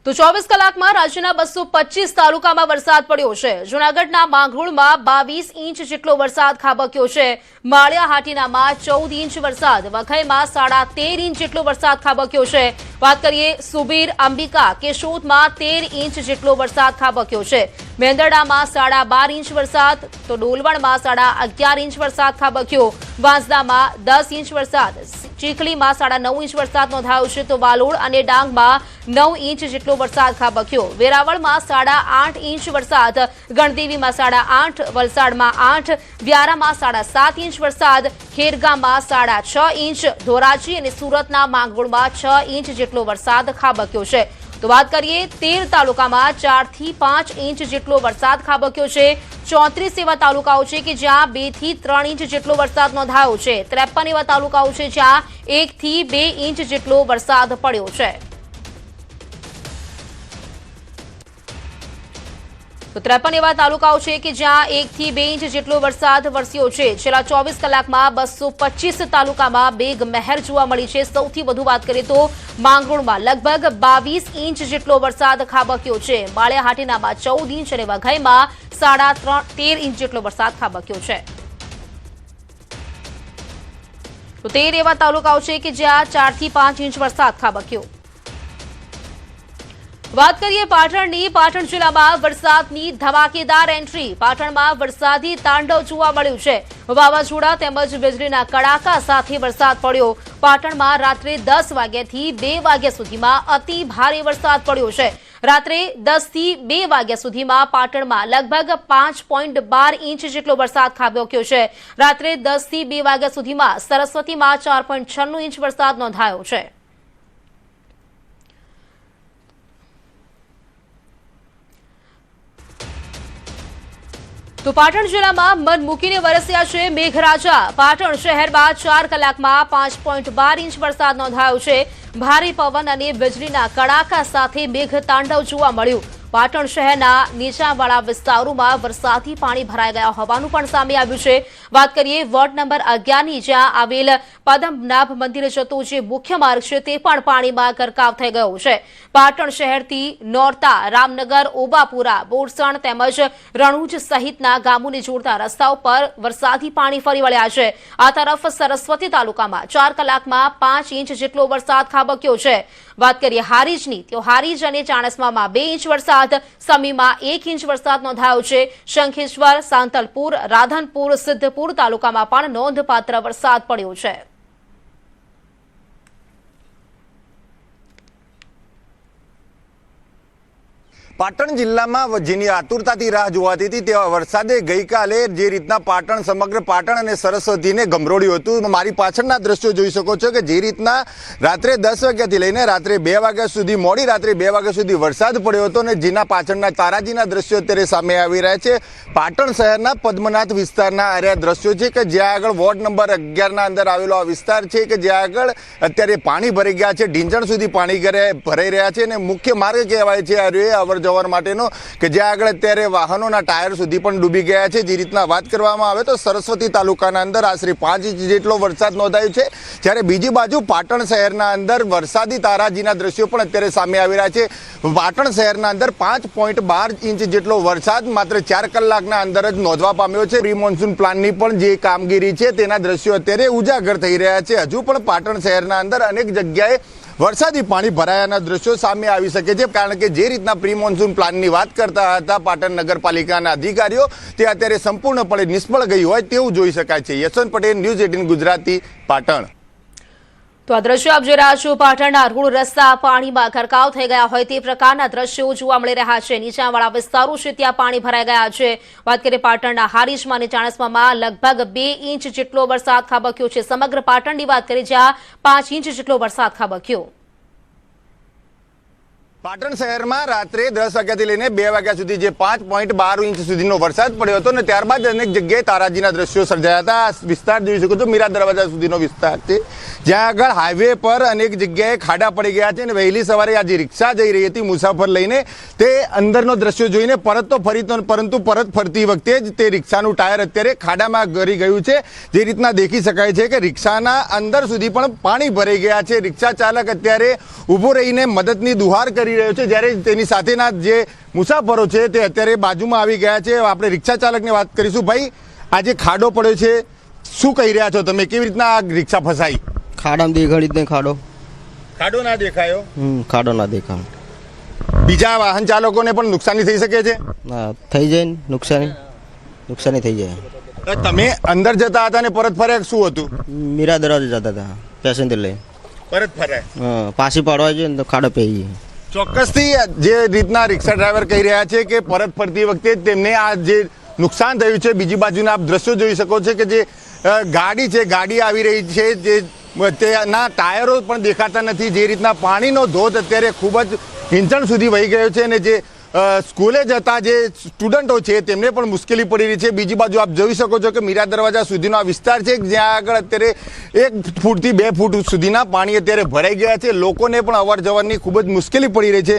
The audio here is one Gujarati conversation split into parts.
તો 24 કલાકમાં રાજ્યના 225 તાલુકામાં વરસાદ પડ્યો છે। જૂનાગઢના માંગરોળમાં 22 ઇંચ જેટલો વરસાદ ખાબક્યો છે। માળિયાહાટીનામાં 14 ઇંચ વરસાદ, વઘઈમાં 13.5 ઇંચ જેટલો વરસાદ ખાબક્યો છે। વાત કરીએ સુબીર, અંબિકા, કેશોદમાં 13 ઇંચ જેટલો વરસાદ ખાબક્યો છે। મેંદરડામાં 12.5 ઇંચ વરસાદ, તો ડોલવણમાં 11.5 ઇંચ વરસાદ ખાબક્યો। વાંસદામાં 10 ઇંચ વરસાદ, ચીખલીમાં 9.5 ઇંચ વરસાદ નોંધાયો છે। તો વાલોડ અને ડાંગમાં 9 ઇંચ જેટલો વરસાદ ખાબક્યો। વેરાવળમાં 8.5 ઇંચ વરસાદ, ગણદેવીમાં 8.5, વલસાડમાં 8, વ્યારામાં 7.5 ઇંચ વરસાદ, ખેરગામમાં 6.5 ઇંચ, ધોરાજી અને સુરતના માંગરોળમાં 6 ઇંચ જેટલો વરસાદ ખાબક્યો છે। તો વાત કરીએ 13 તાલુકામાં 4 થી 5 ઇંચ જેટલો વરસાદ ખાબક્યો છે। 34 એવા તાલુકાઓ છે કે જ્યાં 2 થી 3 ઇંચ જેટલો વરસાદ નોંધાયો છે। 53 એવા તાલુકાઓ છે જ્યાં 1 થી 2 ઇંચ જેટલો વરસાદ પડ્યો છે। તો 53 એવા તાલુકાઓ છે કે જ્યાં 1 થી 2 ઇંચ જેટલો વરસાદ વરસ્યો છે। છેલ્લા 24 કલાકમાં 225 તાલુકામાં મેઘમહેર જોવા મળી છે। સૌથી વધુ વાત કરીએ તો માંગરોળમાં લગભગ 22 ઇંચ જેટલો વરસાદ ખાબક્યો છે। માળિયાહાટીનામાં 14 ઇંચ અને વઘઈમાં 13.5 ઇંચ જેટલો વરસાદ ખાબક્યો છે। તો 13 એવા તાલુકાઓ છે કે જ્યાં 4 થી 5 ઇંચ વરસાદ ખાબક્યો। વાત કરીએ પાટણની। પાટણ જિલ્લામાં વરસાદની ધમાકેદાર એન્ટ્રી। પાટણમાં વરસાદી તાંડવ જોવા મળ્યું છે। વાવાઝોડા તેમજ વીજળીના કડાકા સાથે વરસાદ પડ્યો। પાટણમાં રાત્રે 10 વાગ્યાથી 2 વાગ્યા સુધીમાં અતિ ભારે વરસાદ પડ્યો છે। રાત્રે 10 થી 2 વાગ્યા સુધીમાં પાટણમાં લગભગ 5.12 ઇંચ જેટલો વરસાદ ખાબક્યો છે। રાત્રે 10 થી 2 વાગ્યા સુધીમાં સરસ્વતીમાં 4.96 ઇંચ વરસાદ નોંધાયો છે। તો પાટણ જિલ્લામાં મન મૂકીને વરસ્યા છે મેઘરાજા। પાટણ શહેરમાં 4 કલાકમાં 5.12 ઇંચ વરસાદ નોંધાયો છે। ભારે પવન અને વીજળીના કડાકા સાથે મેઘતાંડવ જોવા મળ્યું। પાટણ શહેરના નીચાણવાળા વિસ્તારોમાં વરસાદી પાણી ભરાઈ ગયા હોવાનું પણ સામે આવ્યું છે। વાત કરીએ વોર્ડ નંબર 11ની, જ્યાં આવેલ પદ્મનાભ મંદિર જતો જે મુખ્ય માર્ગ છે તે પણ પાણીમાં ગરકાવ થઈ ગયો છે। પાટણ શહેરથી નોરતા, રામનગર, ઓબાપુરા, બોરસણ તેમજ રણુજ સહિતના ગામોને જોડતા રસ્તાઓ પર વરસાદી પાણી ફરી વળ્યા છે। આ તરફ સરસ્વતી તાલુકામાં 4 કલાકમાં 5 ઇંચ જેટલો વરસાદ ખાબક્યો છે। વાત કરીએ હારીજની, તો હારીજ અને ચાણસ્મામાં 2 ઇંચ વરસાદ, સમીમાં 1 ઇંચ વરસાદ નોંધાયો છે। શંખેશ્વર, સાંતલપુર, રાધનપુર, સિદ્ધપુર તાલુકામાં પણ નોંધપાત્ર વરસાદ પડ્યો છે। પાટણ જિલ્લામાં જેની આતુરતાથી રાહ જોવાતી હતી તેવા વરસાદે ગઈકાલે જે રીતના પાટણ, સમગ્ર પાટણ અને સરસ્વતીને ગમરોડ્યું હતું। મારી પાછળના દ્રશ્યો જોઈ શકો છો કે જે રીતના રાત્રે 10 વાગ્યાથી લઈને રાત્રે 2 વાગ્યા સુધી, મોડી રાત્રે 2 વાગ્યા સુધી વરસાદ પડ્યો હતો અને જેના પાછળના તારાજીના દ્રશ્યો અત્યારે સામે આવી રહ્યા છે। પાટણ શહેરના પદ્મનાથ વિસ્તારના આ દ્રશ્યો છે કે જ્યાં આગળ વોર્ડ નંબર 11ના અંદર આવેલો આ વિસ્તાર છે કે જ્યાં આગળ અત્યારે પાણી ભરાઈ ગયા છે। ઢીંચણ સુધી પાણી ભરાઈ રહ્યા છે અને મુખ્ય માર્ગ કહેવાય છે આ જવર માટેનો કે જ્યાં આગળ અત્યારે વાહનોના ટાયર સુધી પણ ડૂબી ગયા છે। જે રીતના વાત કરવામાં આવે તો સરસ્વતી તાલુકાના અંદર આશરે 5 ઇંચ જેટલો વરસાદ નોંધાયો છે, જ્યારે બીજી બાજુ પાટણ શહેરના અંદર વરસાદી તારાજીના દ્રશ્યો પણ અત્યારે સામે આવી રહ્યા છે। પાટણ શહેરના અંદર 5.12 ઇંચ જેટલો વરસાદ માત્ર 4 કલાકના અંદર જ નોંધવા પામ્યો છે। પ્રી મોન્સૂન પ્લાનની પણ જે કામગીરી છે તેના દ્રશ્યો અત્યારે ઉજાગર થઈ રહ્યા છે। હજુ પણ પાટણ શહેરના અંદર અનેક જગ્યાએ વરસાદી પાણી ભરાયાના દ્રશ્યો સામે આવી શકે છે, કારણ કે જે રીતના પ્રી મોન્સૂન પ્લાનની વાત કરતા હતા પાટણ નગરપાલિકાના અધિકારીઓ, તે અત્યારે સંપૂર્ણપણે નિષ્ફળ ગઈ હોય તેવું જોઈ શકાય છે। યશવંત પટેલ, ન્યૂઝ 18 ગુજરાતી, પાટણ। તો આ દ્રશ્યો આપ જોઈ રહ્યા છો, પાટણના રોડ રસ્તા પાણીમાં ગરકાવ થઈ ગયા હોય તે પ્રકારના દ્રશ્યો જોવા મળી રહ્યા છે। નીચાણવાળા વિસ્તારો છે ત્યાં પાણી ભરાઈ ગયા છે। વાત કરીએ પાટણના હારીજમાં અને ચાણસ્મામાં લગભગ 2 ઇંચ જેટલો વરસાદ ખાબક્યો છે। સમગ્ર પાટણની વાત કરીએ જ્યાં 5 ઇંચ જેટલો વરસાદ ખાબક્યો। પાટણ શહેરમાં રાત્રે 10 વાગ્યાથી લઈને 2 વાગ્યા સુધી જે 5.12 ઇંચ સુધીનો વરસાદ પડ્યો હતો અને ત્યારબાદ અનેક જગ્યાએ તારાજીના દ્રશ્યો સર્જાયા હતા। આ વિસ્તાર જોઈ શકો છો, મીરા દરવાજા સુધીનો વિસ્તાર છે, જ્યાં આગળ હાઈવે પર અનેક જગ્યાએ ખાડા પડી ગયા છે અને વહેલી સવારે આ જે રિક્ષા જઈ રહી હતી મુસાફર લઈને, તે અંદરનો દ્રશ્યો જોઈને પરત તો ફરી, પરંતુ પરત ફરતી વખતે જ તે રિક્ષાનું ટાયર અત્યારે ખાડામાં ગળી ગયું છે। જે રીતના દેખી શકાય છે કે રિક્ષાના અંદર સુધી પણ પાણી ભરાઈ ગયા છે। રિક્ષા ચાલક અત્યારે ઊભો રહીને મદદની દુહાર કરી કરી રહ્યો છે, જ્યારે તેની સાથેના જે મુસાફરો છે તે અત્યારે બાજુમાં આવી ગયા છે. આપણે રિક્ષા ચાલકની વાત કરીશું. ભાઈ, આજે ખાડો પડ્યો છે, શું કહી રહ્યા છો તમે? કેવી રીતના આ રિક્ષા ફસાઈ? ખાડામાં દેખાડી જ નહીં. ખાડો ના દેખાયો? ખાડો ના દેખાણ. બીજા વાહન ચાલકોને પણ નુકસાની થઈ શકે છે? થઈ જાય ને નુકસાની થઈ જાય. તમે અંદર જતા હતા ને પરત ફર્યા, શું હતું? મીરા દરવાજે જતા હતા પેસેન્જર લઈ. પરત ફર્યા પાછી પાડવા જોઈએ ને તો ખાડો પી. ચોક્કસથી જે રીતના રિક્ષા ડ્રાઈવર કહી રહ્યા છે કે પરત ફરતી વખતે તેમને આ જે નુકસાન થયું છે. બીજી બાજુના આપ દ્રશ્યો જોઈ શકો છો કે જે ગાડી છે, ગાડી આવી રહી છે, જે તેના ટાયરો પણ દેખાતા નથી. જે રીતના પાણીનો ધોધ અત્યારે ખૂબ જ હિંચણ સુધી વહી ગયો છે અને જે સ્કૂલે જતા જે સ્ટુડન્ટો છે તેમને પણ મુશ્કેલી પડી રહી છે. બીજી બાજુ આપ જોઈ શકો છો કે મીરા દરવાજા સુધીનો આ વિસ્તાર છે, જ્યાં આગળ અત્યારે 1 ફૂટથી 2 ફૂટ સુધીના પાણી અત્યારે ભરાઈ ગયા છે. લોકોને પણ અવર જવરની ખૂબ જ મુશ્કેલી પડી રહી છે.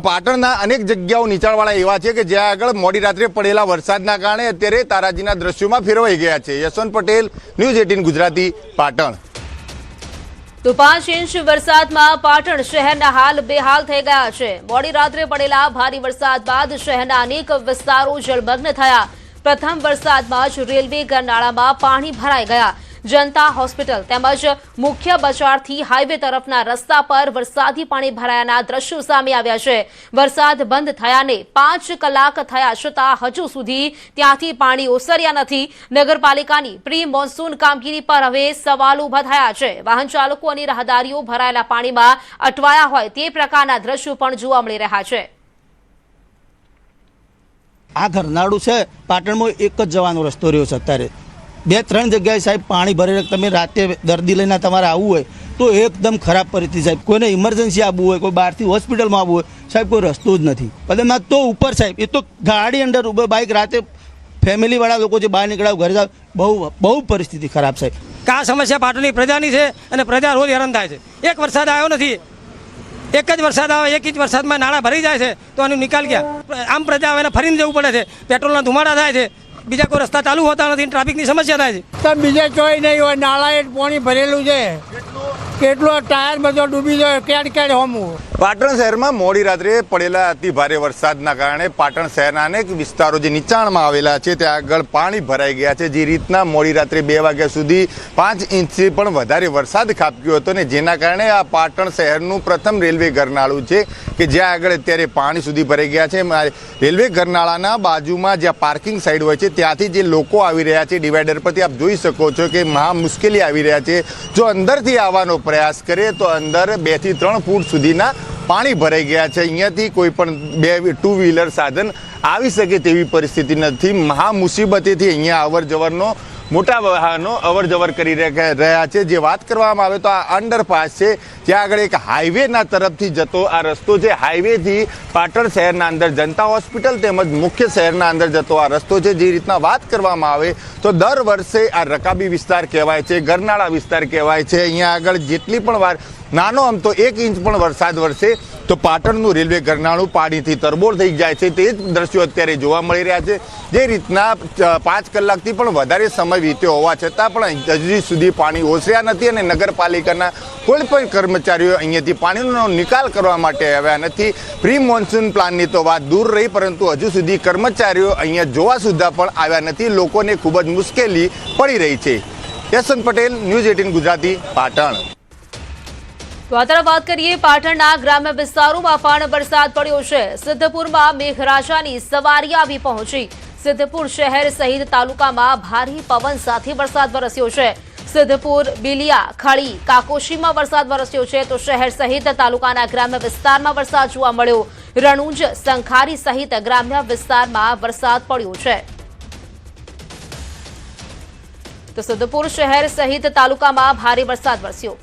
પાટણના અનેક જગ્યાઓ નીચાણવાળા એવા છે કે જ્યાં આગળ મોડી રાત્રે પડેલા વરસાદના કારણે અત્યારે તારાજીના દ્રશ્યોમાં ફેરવાઈ ગયા છે. યશવંત પટેલ, ન્યૂઝ 18 ગુજરાતી, પાટણ. તો 5 ઇંચ વરસાદમાં પાટણ શહેરના હાલ બેહાલ થઈ ગયા છે. મોડી રાત્રે પડેલા ભારે વરસાદ બાદ શહેરના અનેક વિસ્તારો જળમગ્ન થયા. પ્રથમ વરસાદમાં જ રેલવે ગરનાળામાં પાણી ભરાઈ ગયા. જનતા હોસ્પિટલ તેમજ મુખ્ય બજારથી હાઈવે તરફના રસ્તા પર વરસાદી પાણી ભરાયાના દ્રશ્યો સામે આવ્યા છે. વરસાદ બંધ થયાને 5 કલાક થયા છતાં હજુ સુધી ત્યાંથી પાણી ઓસર્યા નથી. નગરપાલિકાની પ્રી મોન્સૂન કામગીરી પર હવે સવાલ ઉભા થયા છે. વાહન ચાલકો અને રાહદારીઓ ભરાયેલા પાણીમાં અટવાયા હોય તે પ્રકારના દ્રશ્યો પણ જોવા મળી રહ્યા છે. આ ગરનાળું છે પાટણમાં, એક જ જવાનો રસ્તો રહ્યો છે. અત્યારે 2-3 જગ્યાએ સાહેબ પાણી ભરેલું. તમે રાતે દર્દી લઈને તમારે આવવું હોય તો એકદમ ખરાબ પરિસ્થિતિ સાહેબ. કોઈને ઇમરજન્સી આવવું હોય, કોઈ બહારથી હોસ્પિટલમાં આવવું હોય સાહેબ, કોઈ રસ્તો જ નથી. બધામાં તો ઉપર સાહેબ, એ તો ગાડી અંદર ઉભા, બાઇક રાતે ફેમિલીવાળા લોકો જે બહાર નીકળ્યા ઘરે જાવ, બહુ પરિસ્થિતિ ખરાબ સાહેબ. આ સમસ્યા પાટણની પ્રજાની છે અને પ્રજા રોજ હેરાન થાય છે. એક વરસાદ આવ્યો નથી, એક જ વરસાદ આવે, 1 ઇંચ વરસાદમાં નાળા ભરી જાય છે તો આનો નિકાલ ક્યાં? આમ પ્રજા હવે ફરીને જવું પડે છે. પેટ્રોલના ધુમાડા થાય છે, બીજા કોઈ રસ્તા ચાલુ હોતા નથી, ટ્રાફિકની સમસ્યા થાય છે. બીજે ચોઈ નહીં હોય, નાળાએ પાણી ભરેલું છે. કેટલો ટાયર બધો ડૂબી જાય, ક્યાડ હોમું. પાટણ શહેરમાં મોડી રાત્રે પડેલા અતિ ભારે વરસાદના કારણે પાટણ શહેરના અનેક વિસ્તારો જે નીચાણમાં આવેલા છે ત્યાં આગળ પાણી ભરાઈ ગયા છે. જે રીતના મોડી રાત્રે 2 વાગ્યા સુધી 5 ઇંચથી પણ વધારે વરસાદ ખાબક્યો હતો ને જેના કારણે આ પાટણ શહેરનું પ્રથમ રેલવે ગરનાળું છે કે જ્યાં આગળ અત્યારે પાણી સુધી ભરાઈ ગયા છે. રેલવે ગરનાળાના બાજુમાં જ્યાં પાર્કિંગ સાઈડ હોય છે ત્યાંથી જે લોકો આવી રહ્યા છે ડિવાઈડર પરથી આપ જોઈ શકો છો કે મહા મુશ્કેલી આવી રહ્યા છે. જો અંદરથી આવવાનો પ્રયાસ કરે તો અંદર 2 થી 3 ફૂટ સુધીના પાણી ભરાઈ ગયા છે. અહીંયાથી કોઈ પણ 2 વ્હીલર સાધન આવી શકે તેવી પરિસ્થિતિ નથી. મહા મુસીબતેથી અહીંયા અવર જવરનો મોટા વાહનો અવર જવર કરી રહ્યા છે. જે વાત કરવામાં આવે તો આ અંડરપાસ છે, ત્યાં આગળ એક હાઈવેના તરફથી જતો આ રસ્તો છે. હાઈવેથી પાટણ શહેરના અંદર જનતા હોસ્પિટલ તેમજ મુખ્ય શહેરના અંદર જતો આ રસ્તો છે. જે રીતના વાત કરવામાં આવે તો દર વર્ષે આ રકાબી વિસ્તાર કહેવાય છે, ગરનાળા વિસ્તાર કહેવાય છે. અહીંયા આગળ જેટલી પણ વાર નાનો આમ તો 1 ઇંચ પણ વરસાદ વરસે તો પાટણનું રેલવે ગરનાળું પાણીથી તરબોળ થઈ જાય છે. તે જ દ્રશ્યો અત્યારે જોવા મળી રહ્યા છે. જે રીતના 5 કલાકથી પણ વધારે સમય વીત્યો હોવા છતાં પણ હજી સુધી પાણી ઓસર્યા નથી અને નગરપાલિકાના કોઈ પણ કર્મચારીઓ અહીંયાથી પાણીનો નિકાલ કરવા માટે આવ્યા નથી. પ્રી મોન્સૂન પ્લાનની તો વાત દૂર રહી, પરંતુ હજુ સુધી કર્મચારીઓ અહીંયા જોવા સુદ્ધા પણ આવ્યા નથી. લોકોને ખૂબ જ મુશ્કેલી પડી રહી છે. યશવંત પટેલ, ન્યૂઝ 18 ગુજરાતી, પાટણ. તો આ તરફ વાત કરીએ પાટણના ગ્રામ્ય વિસ્તારોમાં પણ વરસાદ પડ્યો છે. સિદ્ધપુરમાં મેઘરાજાની સવારી આવી પહોંચી. સિદ્ધપુર શહેર સહિત તાલુકામાં ભારે પવન સાથે વરસાદ વરસ્યો છે. સિદ્ધપુર, બિલિયા, ખળી, કાકોશીમાં વરસાદ વરસ્યો છે તો શહેર સહિત તાલુકાના ગ્રામ્ય વિસ્તારમાં વરસાદ જોવા મળ્યો. રણુંજ, સંખારી સહિત ગ્રામ્ય વિસ્તારમાં વરસાદ પડ્યો છે. તો સિદ્ધપુર શહેર સહિત તાલુકામાં ભારે વરસાદ વરસ્યો.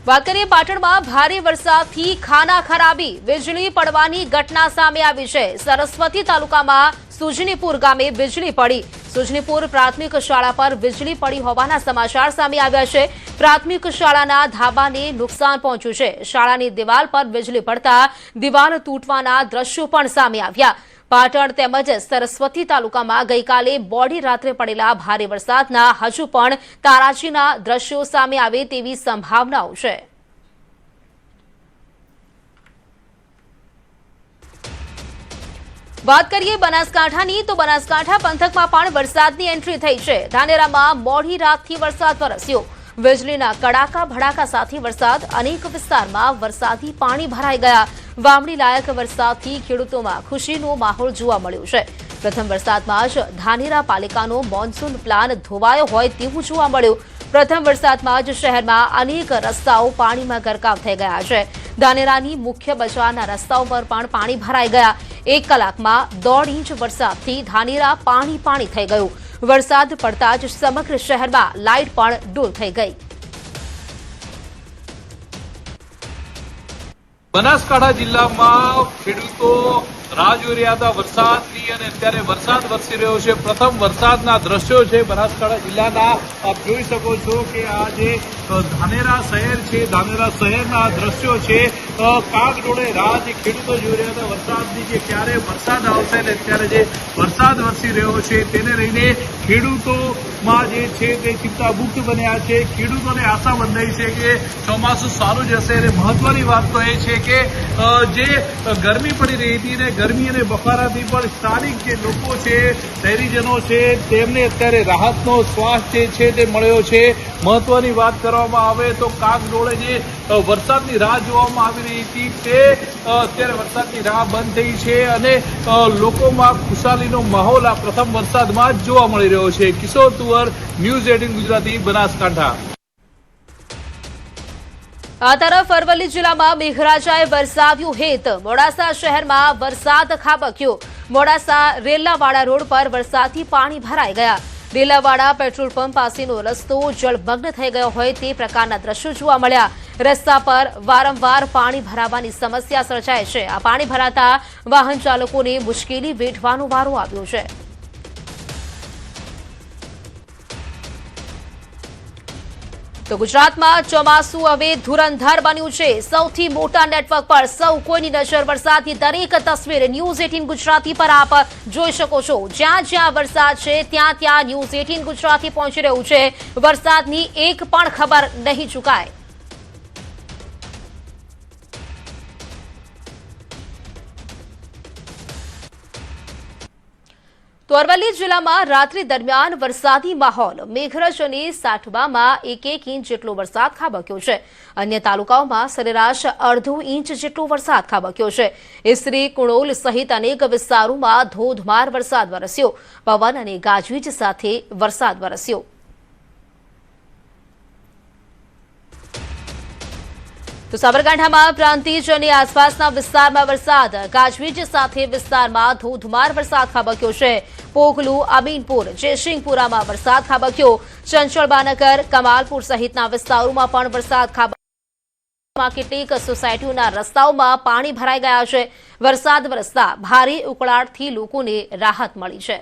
વાત કરીએ પાટણમાં ભારે વરસાદથી ખાના ખરાબી, વીજળી પડવાની ઘટના સામે આવી છે. સરસ્વતી તાલુકામાં સુજનીપુર ગામે વીજળી પડી. સુજનીપુર પ્રાથમિક શાળા પર વીજળી પડી હોવાના સમાચાર સામે આવ્યા છે. પ્રાથમિક શાળાના ધાબાને નુકસાન પહોંચ્યું છે. શાળાની દિવાલ પર વીજળી પડતા દિવાલ તૂટવાના દ્રશ્યો પણ સામે આવ્યા. પાટણ તેમજ સરસ્વતી તાલુકામાં ગઈકાલે મોડી રાત્રે પડેલા ભારે વરસાદના હજુ પણ તારાજીના દ્રશ્યો સામે આવે તેવી સંભાવનાઓ છે. વાત કરીએ બનાસકાંઠાની તો બનાસકાંઠા પંથકમાં પણ વરસાદની એન્ટ્રી થઈ છે. ધાનેરામાં મોડી રાતથી વરસાદ વરસ્યો. વીજળીના કડાકા ભડાકા સાથે વરસાદ. અનેક વિસ્તારમાં વરસાદી પાણી ભરાઈ ગયા. વાવણી લાયક વરસાદથી ખેડૂતોમાં ખુશીનો માહોલ જોવા મળ્યો છે. પ્રથમ વરસાદમાં જ ધાનેરા પાલિકાનો મોન્સૂન પ્લાન ધોવાયો હોય તેવું જોવા મળ્યું. પ્રથમ વરસાદમાં જ શહેરમાં અનેક રસ્તાઓ પાણીમાં ગરકાવ થઈ ગયા છે. ધાનેરાની મુખ્ય બજારના રસ્તાઓ પર પણ પાણી ભરાઈ ગયા. 1 કલાકમાં 1.5 ઇંચ વરસાદથી ધાનેરા પાણી થઈ ગયું. વરસાદ પડતા જ સમગ્ર શહેરમાં લાઇટ પણ ડૂલ થઈ ગઈ. બનાસકાંઠા જિલ્લામાં ખેડૂતો રાહ જોઈ રહ્યા હતા વરસાદની અને અત્યારે વરસાદ વરસી રહ્યો છે. પ્રથમ વરસાદના દ્રશ્યો છે બનાસકાંઠા જિલ્લાના. આપ જોઈ શકો છો કે આ જે ધાનેરા શહેર છે, ધાનેરા શહેરના દ્રશ્યો છે. કાગડોળે રાહ જે ખેડૂતો જોઈ રહ્યા હતા વરસાદની, કે ક્યારે વરસાદ આવશે અને અત્યારે જે વરસાદ વરસી રહ્યો છે તેને લઈને ખેડૂતોમાં જે છે તે ચિંતામુક્ત બન્યા છે. ખેડૂતોને આશા બંધાઈ છે કે ચોમાસું સારું જશે. અને મહત્વની વાત તો એ છે કે જે ગરમી પડી રહી હતી ને ગરમી અને બફારાથી પણ સ્થાનિક જે લોકો છે, શહેરીજનો છે, તેમને અત્યારે રાહતનો શ્વાસ જે છે તે મળ્યો છે. મહત્વની વાત કરવામાં આવે તો કાગડોળે જે વરસાદની રાહ જોવામાં આવી રહી હતી તે અત્યારે વરસાદની રાહ બંધ થઈ છે અને લોકોમાં ખુશાલીનો માહોલ આ પ્રથમ વરસાદમાં જ જોવા મળી રહ્યો છે. કિશોર તુવર, ન્યૂઝ 18 ગુજરાતી, બનાસકાંઠા. આ તરફ અરવલ્લી જિલ્લામાં મેઘરાજાએ વરસાવ્યું હેત. મોડાસા શહેરમાં વરસાદ ખાબક્યો. મોડાસા રેલાવાડા રોડ પર વરસાદથી પાણી ભરાઈ ગયા. રેલાવાડા પેટ્રોલ પંપ પાસેનો રસ્તો જળમગ્ન થઈ ગયો હોય તે પ્રકારના દ્રશ્યો જોવા મળ્યા. રસ્તા પર વારંવાર પાણી ભરાવાની સમસ્યા સર્જાય છે. આ પાણી ભરાતા વાહન ચાલકોને મુશ્કેલી વેઠવાનો વારો આવ્યો છે. તો ગુજરાતમાં ચોમાસું હવે ધુરંધર બન્યું છે. સૌથી મોટા નેટવર્ક પર સૌ કોઈની નજર વરસાદની દરેક તસવીર ન્યૂઝ 18 ગુજરાતી પર આપ જોઈ શકો છો. જ્યાં જ્યાં વરસાદ છે ત્યાં ન્યૂઝ 18 ગુજરાતી પહોંચી રહ્યું છે. વરસાદની એક પણ ખબર નહીં ચૂકાય. તો અરવલ્લી જિલ્લામાં રાત્રિ દરમિયાન વરસાદી માહોલ. મેઘરજ અને સાઠબામાં 1 ઇંચ જેટલો વરસાદ ખાબક્યો છે. અન્ય તાલુકાઓમાં સરેરાશ અડધો ઇંચ જેટલો વરસાદ ખાબક્યો છે. ઇસરી, કુણોલ સહિત અનેક વિસ્તારોમાં ધોધમાર વરસાદ વરસ્યો. પવન અને ગાજવીજ સાથે વરસાદ વરસ્યો. તો સાબરકાંઠામાં પ્રાંતિજ અને આસપાસના વિસ્તારમાં વરસાદ. ગાજવીજ સાથે વિસ્તારમાં ધોધમાર વરસાદ ખાબક્યો છે. પોગલું, અમીનપુર, જયસિંહપુરામાં વરસાદ ખાબક્યો. ચંચળબાનગર, કમાલપુર સહિતના વિસ્તારોમાં પણ વરસાદ ખાબક્યો. કેટલીક સોસાયટીઓના રસ્તાઓમાં પાણી ભરાઈ ગયા છે. વરસાદ વરસતા ભારે ઉકળાટથી લોકોને રાહત મળી છે.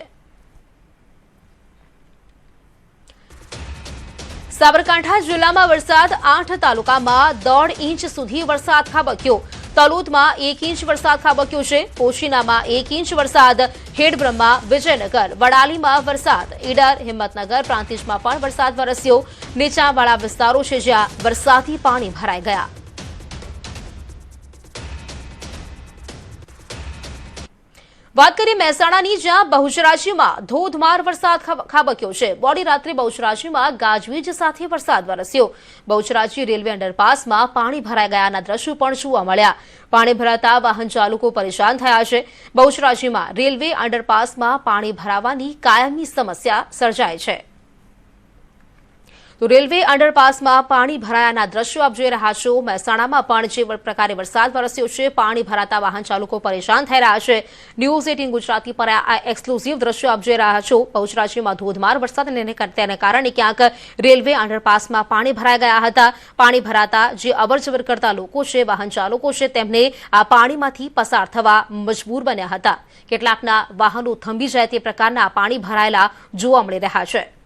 સાબરકાંઠા જિલ્લામાં વરસાદ. 8 તાલુકામાં 1.5 ઇંચ સુધી વરસાદ ખાબક્યો. તલોદમાં 1 ઇંચ વરસાદ ખાબક્યો છે. પોશીનામાં 1 ઇંચ વરસાદ. હેડબ્રહ્મા, વિજયનગર, વડાલીમાં વરસાદ. ઈડર, હિંમતનગર, પ્રાંતિજમાં પણ વરસાદ વરસ્યો. નીચાણવાળા વિસ્તારો છે જ્યાં વરસાદી પાણી ભરાઈ ગયા. વાત કરીએ મહેસાણાની, જ્યાં બહુચરાજીમાં ધોધમાર વરસાદ ખાબક્યો છે. મોડી રાત્રે બહુચરાજીમાં ગાજવીજ સાથે વરસાદ વરસ્યો. બહુચરાજી રેલવે અંડરપાસમાં પાણી ભરાઈ ગયાના દ્રશ્યો પણ જોવા મળ્યા. પાણી ભરાતા વાહન ચાલકો પરેશાન થયા છે. બહુચરાજીમાં રેલવે અંડરપાસમાં પાણી ભરાવાની કાયમી સમસ્યા સર્જાય છે. તો રેલવે અંડરપાસમાં પાણી ભરાયાના દ્રશ્યો આપ જોઈ રહ્યા છો. મહેસાણામાં પણ જે પ્રકારે વરસાદ વરસ્યો છે, પાણી ભરાતા વાહન ચાલકો પરેશાન થઈ રહ્યા છે. ન્યૂઝ 18 ગુજરાતી પર આ એક્સક્લુઝિવ દ્રશ્યો આપ જોઈ રહ્યા છો. બહુચરાજીમાં ધોધમાર વરસાદ અને તેને કારણે ક્યાંક રેલવે અંડરપાસમાં પાણી ભરાઈ ગયા હતા. પાણી ભરાતા જે અવરજવર કરતા લોકો છે, વાહન ચાલકો છે, તેમને આ પાણીમાંથી પસાર થવા મજબૂર બન્યા હતા. કેટલાકના વાહનો થંભી જાય તે પ્રકારના પાણી ભરાયેલા જોવા મળી રહ્યા છે.